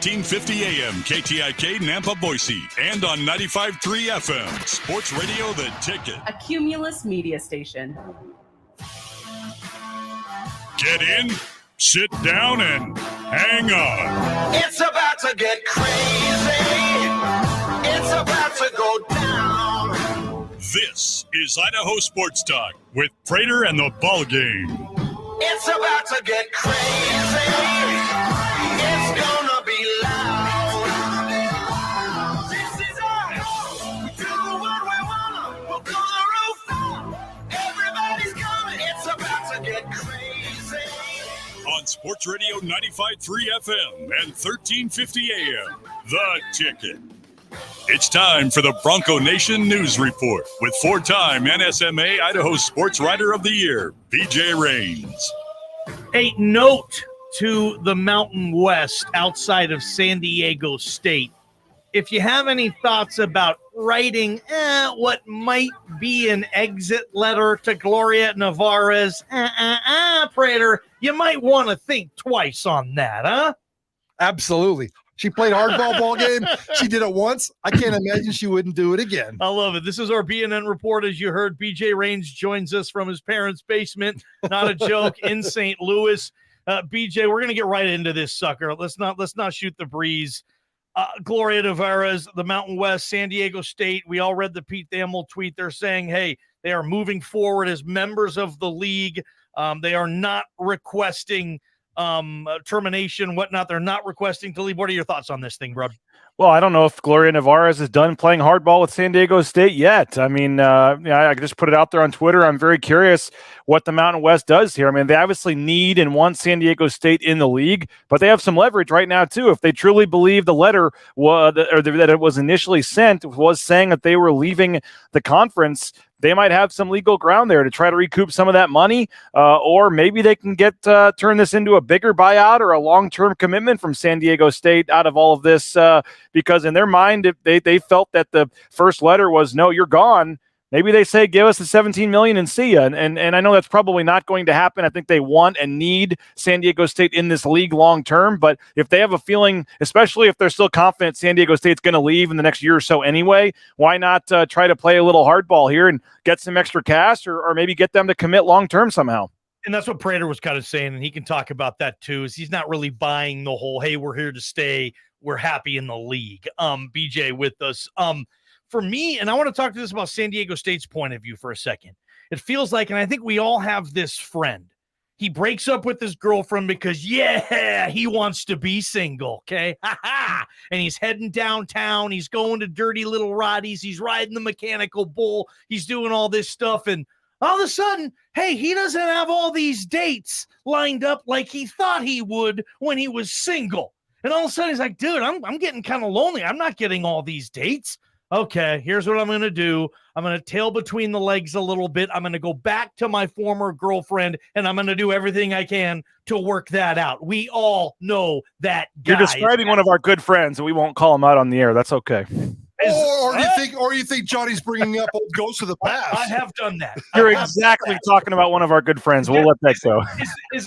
1350 AM KTIK Nampa Boise and on 95.3 FM Sports Radio The Ticket. A Cumulus media station. Get in, sit down, and hang on. It's about to get crazy. It's about to go down. This is Idaho Sports Talk with Prater and the Ball Game. It's about to get crazy. It's gonna be loud. This is us. We do what we wanna. We'll go the roof up. Everybody's coming. It's about to get crazy. On Sports Radio 95.3 FM and 1350 AM, The Ticket. It's time for the Bronco Nation News Report with four-time NSMA Idaho Sports Writer of the Year, BJ Rains. A note to the Mountain West outside of San Diego State. If you have any thoughts about writing what might be an exit letter to Gloria Navarez, Prater, you might want to think twice on that, huh? Absolutely. She played hardball ball game. She did it once. I can't imagine she wouldn't do it again. I love it. This is our BNN report. As you heard, BJ Rains joins us from his parents' basement. Not a joke, in St. Louis. BJ, we're going to get right into this sucker. Let's not shoot the breeze. Gloria Navarez, the Mountain West, San Diego State. We all read the Pete Thamel tweet. They're saying, hey, they are moving forward as members of the league. They are not requesting termination, whatnot. They're not requesting to leave. What are your thoughts on this thing, bro? Well, I don't know if Gloria Navarez is done playing hardball with San Diego State yet. I mean, I just put it out there on Twitter. I'm very curious what the Mountain West does here. I mean, they obviously need and want San Diego State in the league, but they have some leverage right now, too. If they truly believe the letter that it was initially sent was saying that they were leaving the conference, they might have some legal ground there to try to recoup some of that money, or maybe they can turn this into a bigger buyout or a long-term commitment from San Diego State out of all of this, because in their mind, if they felt that the first letter was, no, you're gone, maybe they say, give us the $17 million and see ya. And I know that's probably not going to happen. I think they want and need San Diego State in this league long term. But if they have a feeling, especially if they're still confident San Diego State's going to leave in the next year or so anyway, why not try to play a little hardball here and get some extra cash or maybe get them to commit long term somehow? And that's what Prater was kind of saying, and he can talk about that too, is he's not really buying the whole, hey, we're here to stay, we're happy in the league. BJ with us. For me, and I want to talk to this about San Diego State's point of view for a second. It feels like, and I think we all have this friend. He breaks up with his girlfriend because, he wants to be single, okay? And he's heading downtown. He's going to Dirty Little Roddy's. He's riding the mechanical bull. He's doing all this stuff. And all of a sudden, hey, he doesn't have all these dates lined up like he thought he would when he was single. And all of a sudden, he's like, dude, I'm getting kind of lonely. I'm not getting all these dates. Okay, here's what I'm going to do. I'm going to tail between the legs a little bit. I'm going to go back to my former girlfriend, and I'm going to do everything I can to work that out. We all know that guy. You're describing one of our good friends, and we won't call him out on the air. That's okay. Or you think Johnny's bringing up old ghosts of the past? I have done that. You're exactly talking about one of our good friends. We'll let that go. Is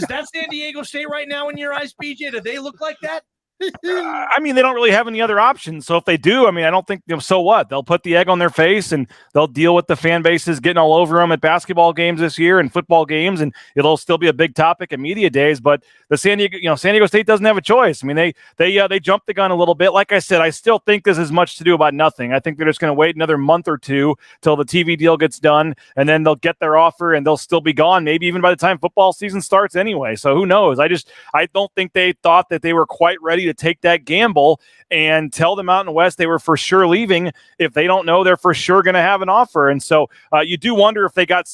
that San Diego State right now in your eyes, BJ? Do they look like that? I mean, they don't really have any other options. So if they do, I mean, I don't think, so what? They'll put the egg on their face and they'll deal with the fan bases getting all over them at basketball games this year and football games, and it'll still be a big topic at media days. But the San Diego State doesn't have a choice. I mean, they jumped the gun a little bit. Like I said, I still think this is much to do about nothing. I think they're just going to wait another month or two till the TV deal gets done, and then they'll get their offer and they'll still be gone, maybe even by the time football season starts anyway. So who knows? I don't think they thought that they were quite ready to take that gamble and tell the Mountain West they were for sure leaving if they don't know they're for sure going to have an offer. And so you do wonder if they got,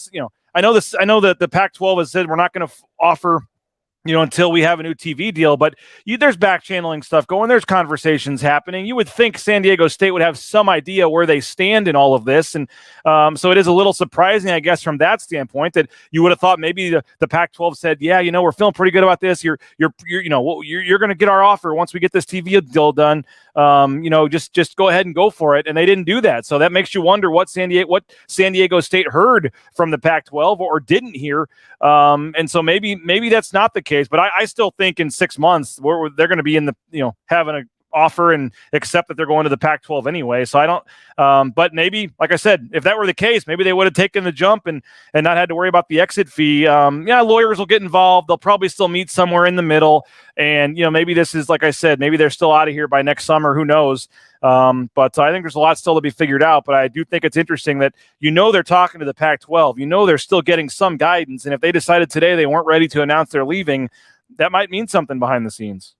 I know that the Pac-12 has said we're not going to offer until we have a new TV deal. But there's back channeling stuff going. There's conversations happening. You would think San Diego State would have some idea where they stand in all of this. And so it is a little surprising, I guess, from that standpoint, that you would have thought maybe the Pac-12 said, yeah, we're feeling pretty good about this. You're going to get our offer once we get this TV deal done. Just go ahead and go for it. And they didn't do that. So that makes you wonder what San Diego State heard from the Pac-12 or didn't hear. And so maybe that's not the case. case. But I still think in 6 months they're going to be in the, having an offer and accept that they're going to the Pac-12 anyway. So I don't, but maybe, like I said, if that were the case, maybe they would have taken the jump and not had to worry about the exit fee. Lawyers will get involved. They'll probably still meet somewhere in the middle. And, maybe this is, like I said, maybe they're still out of here by next summer. Who knows? But I think there's a lot still to be figured out. But I do think it's interesting that, they're talking to the Pac-12. They're still getting some guidance. And if they decided today they weren't ready to announce they're leaving, that might mean something behind the scenes.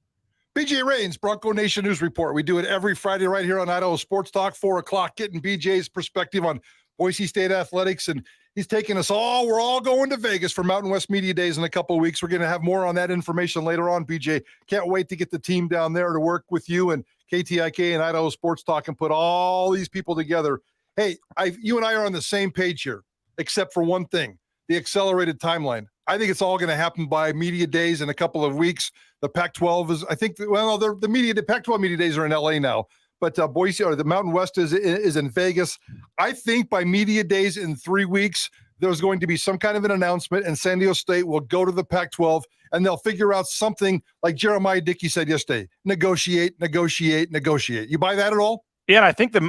BJ Rains, Bronco Nation News Report. We do it every Friday right here on Idaho Sports Talk, 4 o'clock, getting BJ's perspective on Boise State athletics. And he's taking us all. We're all going to Vegas for Mountain West Media Days in a couple of weeks. We're going to have more on that information later on, BJ. Can't wait to get the team down there to work with you and KTIK and Idaho Sports Talk and put all these people together. Hey, you and I are on the same page here, except for one thing, the accelerated timeline. I think it's all going to happen by media days in a couple of weeks. The Pac-12 is, I think, the Pac-12 media days are in LA now, but Boise or the Mountain West is in Vegas. I think by media days in 3 weeks, there's going to be some kind of an announcement, and San Diego State will go to the Pac-12, and they'll figure out something like Jeremiah Dickey said yesterday: negotiate. You buy that at all? Yeah, and I think the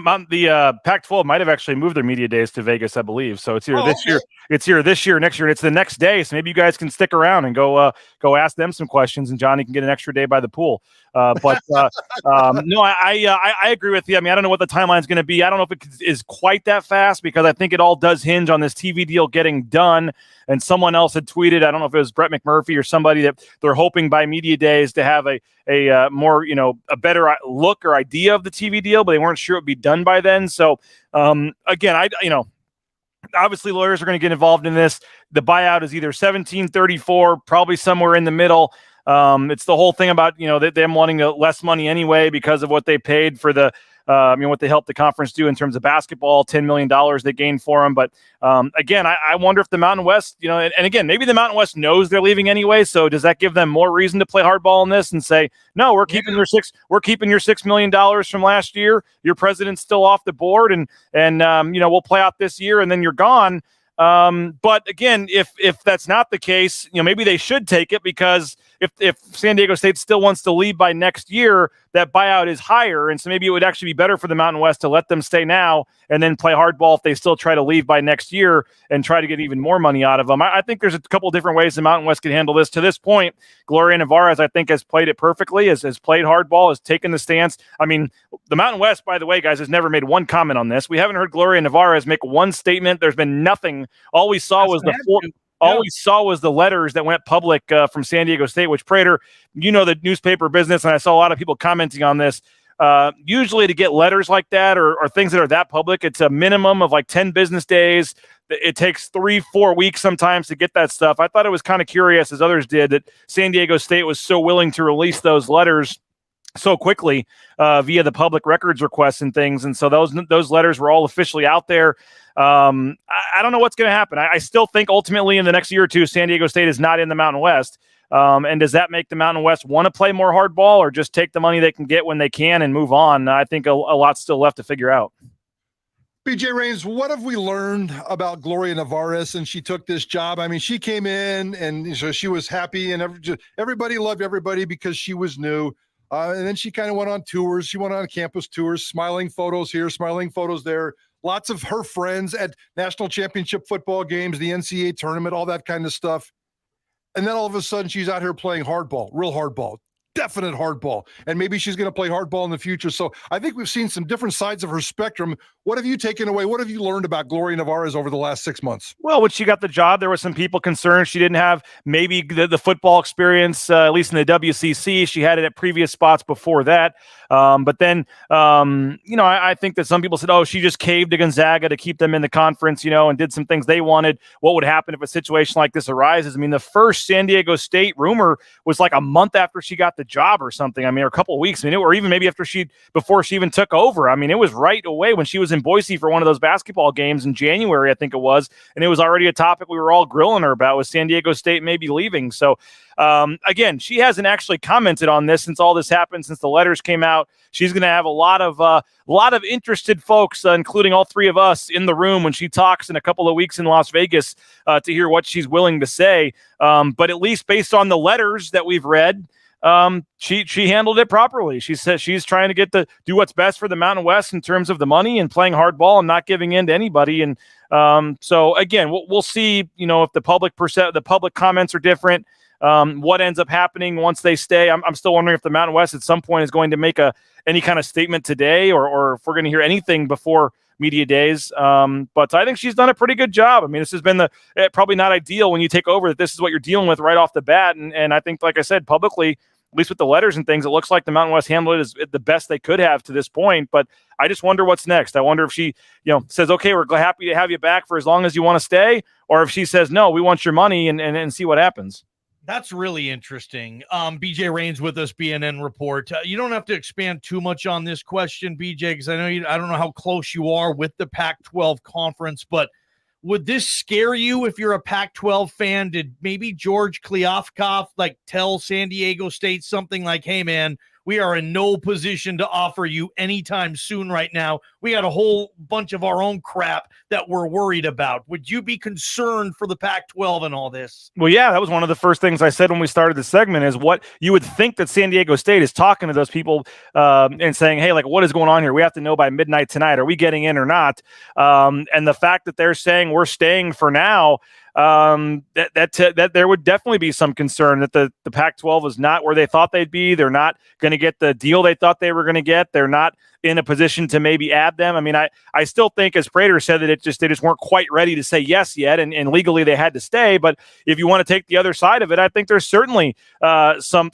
Pac-12 might have actually moved their media days to Vegas, I believe. So it's here this year. It's here this year, next year, and it's the next day. So maybe you guys can stick around and go ask them some questions, and Johnny can get an extra day by the pool. No, I agree with you. I mean, I don't know what the timeline is going to be. I don't know if it is quite that fast, because I think it all does hinge on this TV deal getting done. And someone else had tweeted, I don't know if it was Brett McMurphy or somebody, that they're hoping by media days to have a more, a better look or idea of the TV deal, but they weren't sure it would be done by then. So again, obviously lawyers are going to get involved in this. The buyout is either 1734, probably somewhere in the middle. It's the whole thing about, them wanting less money anyway because of what they paid for the, what they helped the conference do in terms of basketball, $10 million they gained for them. But again, I wonder if the Mountain West, and again, maybe the Mountain West knows they're leaving anyway. So does that give them more reason to play hardball in this and say, no, we're keeping your $6 million from last year. Your president's still off the board, and we'll play out this year and then you're gone. But again, if that's not the case, maybe they should take it, because if San Diego State still wants to leave by next year, that buyout is higher. And so maybe it would actually be better for the Mountain West to let them stay now and then play hardball if they still try to leave by next year and try to get even more money out of them. I think there's a couple different ways the Mountain West can handle this. To this point, Gloria Nevarez, I think, has played it perfectly, has played hardball, has taken the stance. I mean, the Mountain West, by the way, guys, has never made one comment on this. We haven't heard Gloria Nevarez make one statement. There's been nothing. All we saw was the letters that went public from San Diego State, which, Prater, the newspaper business, and I saw a lot of people commenting on this. Usually to get letters like that or things that are that public, it's a minimum of like 10 business days. It takes 3-4 weeks sometimes to get that stuff. I thought it was kind of curious, as others did, that San Diego State was so willing to release those letters so quickly via the public records requests and things. And so those letters were all officially out there. I don't know what's going to happen. I still think ultimately in the next year or two, San Diego State is not in the Mountain West. And does that make the Mountain West want to play more hardball, or just take the money they can get when they can and move on? I think a lot's still left to figure out. BJ Rains, what have we learned about Gloria Nevarez since she took this job? I mean, she came in and so she was happy, and everybody loved everybody because she was new. And then she kind of went on tours. She went on campus tours, smiling photos here, smiling photos there. Lots of her friends at national championship football games, the NCAA tournament, all that kind of stuff. And then all of a sudden she's out here playing hardball, real hardball, definite hardball. And maybe she's going to play hardball in the future. So I think we've seen some different sides of her spectrum. What have you taken away? What have you learned about Gloria Nevarez over the last 6 months? Well, when she got the job, there were some people concerned she didn't have maybe the football experience, at least in the WCC. She had it at previous spots before that. But then, I think that some people said, she just caved to Gonzaga to keep them in the conference, and did some things they wanted. What would happen if a situation like this arises? I mean, the first San Diego State rumor was like a month after she got the job or something. I mean, or a couple of weeks, or even maybe before she even took over. I mean, it was right away when she was in Boise for one of those basketball games in January, I think it was, and it was already a topic we were all grilling her about, with San Diego State maybe leaving. So again, she hasn't actually commented on this since all this happened, since the letters came out. She's going to have a lot of interested folks, including all three of us, in the room when she talks in a couple of weeks in Las Vegas to hear what she's willing to say. But at least based on the letters that we've read, she handled it properly. She said she's trying to do what's best for the Mountain West in terms of the money and playing hardball and not giving in to anybody. And so again, we'll see. If the public comments are different. What ends up happening once they stay? I'm still wondering if the Mountain West at some point is going to make any kind of statement today, or if we're going to hear anything before media days. But I think she's done a pretty good job. I mean, this has been probably not ideal when you take over, that this is what you're dealing with right off the bat. And I think, like I said, publicly, at least with the letters and things, it looks like the Mountain West handled it as the best they could have to this point. But I just wonder what's next. I wonder if she, says, okay, we're happy to have you back for as long as you want to stay, or if she says, no, we want your money, and see what happens. That's really interesting. BJ Rains with us, BNN Report. You don't have to expand too much on this question, BJ, because I don't know how close you are with the Pac-12 conference, but would this scare you if you're a Pac-12 fan? Did maybe George Kliavkoff tell San Diego State something like, hey, man, we are in no position to offer you anytime soon right now. We got a whole bunch of our own crap that we're worried about. Would you be concerned for the Pac-12 and all this? Well, yeah, that was one of the first things I said when we started the segment, is what you would think that San Diego State is talking to those people and saying, hey, what is going on here? We have to know by midnight tonight. Are we getting in or not? And the fact that they're saying we're staying for now, that there would definitely be some concern that the Pac-12 is not where they thought they'd be. They're not going to get the deal they thought they were going to get. They're not in a position to maybe add them. I mean, I still think, as Prater said, that they just weren't quite ready to say yes yet, and legally they had to stay. But if you want to take the other side of it, I think there's certainly some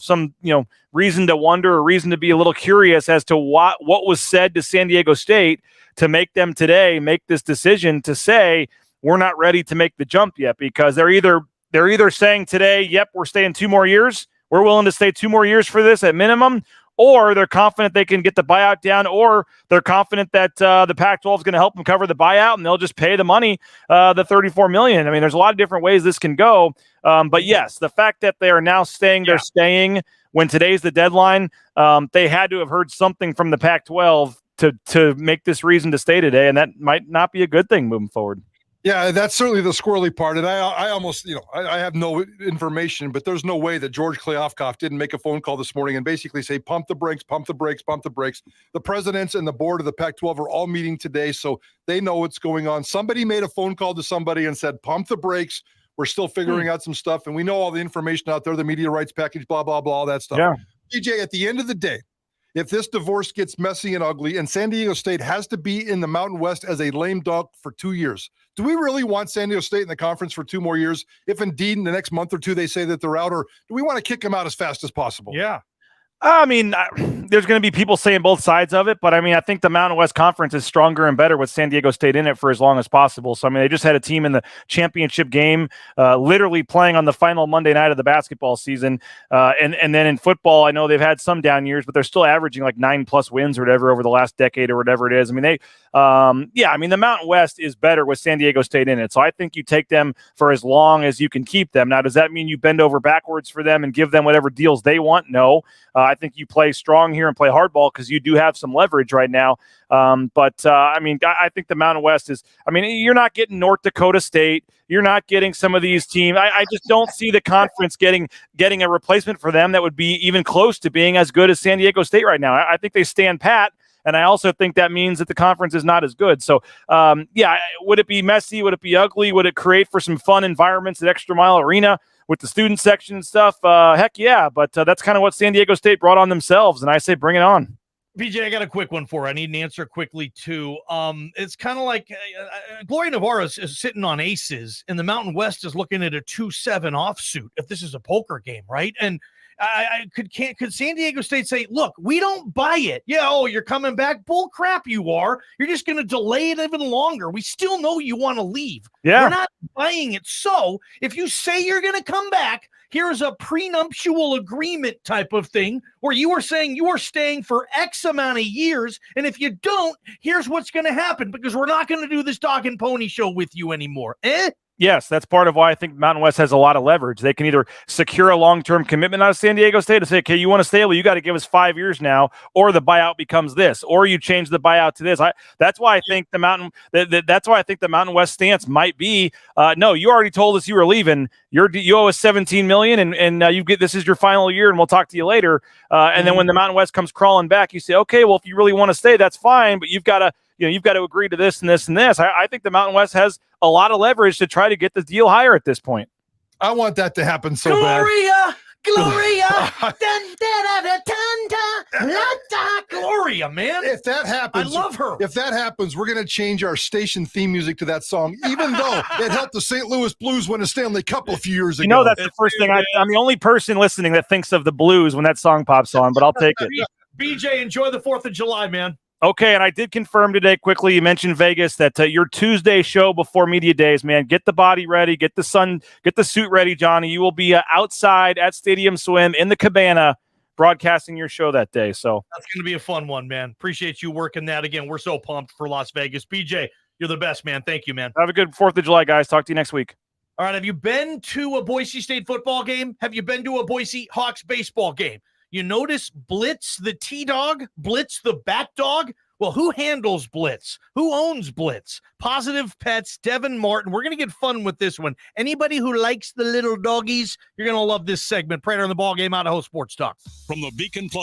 reason to wonder, or reason to be a little curious as to what was said to San Diego State to make them today make this decision to say, we're not ready to make the jump yet, because they're either saying today, yep, we're staying 2 more years. We're willing to stay 2 more years for this at minimum, or they're confident they can get the buyout down, or they're confident that the Pac-12 is going to help them cover the buyout and they'll just pay the money, the $34 million. I mean, there's a lot of different ways this can go. But yes, the fact that they are now staying, they're staying when today's the deadline. They had to have heard something from the Pac-12 to make this reason to stay today, and that might not be a good thing moving forward. Yeah, that's certainly the squirrely part. And I almost, I have no information, but there's no way that George Kliavkoff didn't make a phone call this morning and basically say, pump the brakes, pump the brakes, pump the brakes. The presidents and the board of the Pac-12 are all meeting today, so they know what's going on. Somebody made a phone call to somebody and said, pump the brakes. We're still figuring out some stuff, and we know all the information out there, the media rights package, blah, blah, blah, all that stuff. Yeah. DJ, at the end of the day, if this divorce gets messy and ugly, and San Diego State has to be in the Mountain West as a lame duck for 2 years, do we really want San Diego State in the conference for 2 more years? If indeed in the next month or two they say that they're out, or do we want to kick them out as fast as possible? Yeah. I mean, there's going to be people saying both sides of it, but I mean, I think the Mountain West Conference is stronger and better with San Diego State in it for as long as possible. So, I mean, they just had a team in the championship game, literally playing on the final Monday night of the basketball season. And then in football, I know they've had some down years, but they're still averaging 9+ wins or whatever over the last decade or whatever it is. I mean, the Mountain West is better with San Diego State in it. So I think you take them for as long as you can keep them. Now, does that mean you bend over backwards for them and give them whatever deals they want? No. I think you play strong here and play hardball because you do have some leverage right now. I think the Mountain West is, you're not getting North Dakota State. You're not getting some of these teams. I just don't see the conference getting a replacement for them that would be even close to being as good as San Diego State right now. I think they stand pat. And I also think that means that the conference is not as good. So, would it be messy? Would it be ugly? Would it create for some fun environments at Extra Mile Arena with the student section and stuff? Heck yeah. But that's kind of what San Diego State brought on themselves. And I say, bring it on. BJ, I got a quick one for you. I need an answer quickly, too. It's kind of like Gloria Navarro is sitting on aces, and the Mountain West is looking at a 2-7 offsuit if this is a poker game, right? And could San Diego State say, look, we don't buy it. Yeah, you're coming back? Bull crap, you are. You're just going to delay it even longer. We still know you want to leave. Yeah. We're not buying it. So if you say you're going to come back, here's a prenuptial agreement type of thing where you are saying you are staying for X amount of years. And if you don't, here's what's going to happen because we're not going to do this dog and pony show with you anymore. Yes, that's part of why I think Mountain West has a lot of leverage. They can either secure a long-term commitment out of San Diego State to say, okay, you want to stay? Well, you got to give us 5 years now, or the buyout becomes this, or you change the buyout to this. That's why I think the Mountain West stance might be, no, you already told us you were leaving. You owe us $17 million, and this is your final year, and we'll talk to you later. And then when the Mountain West comes crawling back, you say, okay, well, if you really want to stay, that's fine, but you've got to agree to this and this and this. I think the Mountain West has a lot of leverage to try to get the deal higher at this point. I want that to happen so Gloria, bad. Gloria, Gloria, man. If that happens, I love her. If that happens, we're going to change our station theme music to that song, even though it helped the St. Louis Blues win a Stanley Cup a few years ago. You know, that's the first thing. I'm the only person listening that thinks of the Blues when that song pops on, but I'll take it. BJ, enjoy the 4th of July, man. Okay, and I did confirm today quickly, you mentioned Vegas, that your Tuesday show before media days, man, get the body ready, get the suit ready, Johnny. You will be outside at Stadium Swim in the cabana broadcasting your show that day. So that's going to be a fun one, man. Appreciate you working that. Again, we're so pumped for Las Vegas. BJ, you're the best, man. Thank you, man. Have a good 4th of July, guys. Talk to you next week. All right, have you been to a Boise State football game? Have you been to a Boise Hawks baseball game? You notice Blitz the T-Dog, Blitz the Bat Dog? Well, who handles Blitz? Who owns Blitz? Positive Pets, Devin Martin. We're going to get fun with this one. Anybody who likes the little doggies, you're going to love this segment. Prater on the Ball Game, Idaho Sports Talk. From the Beacon Plumbing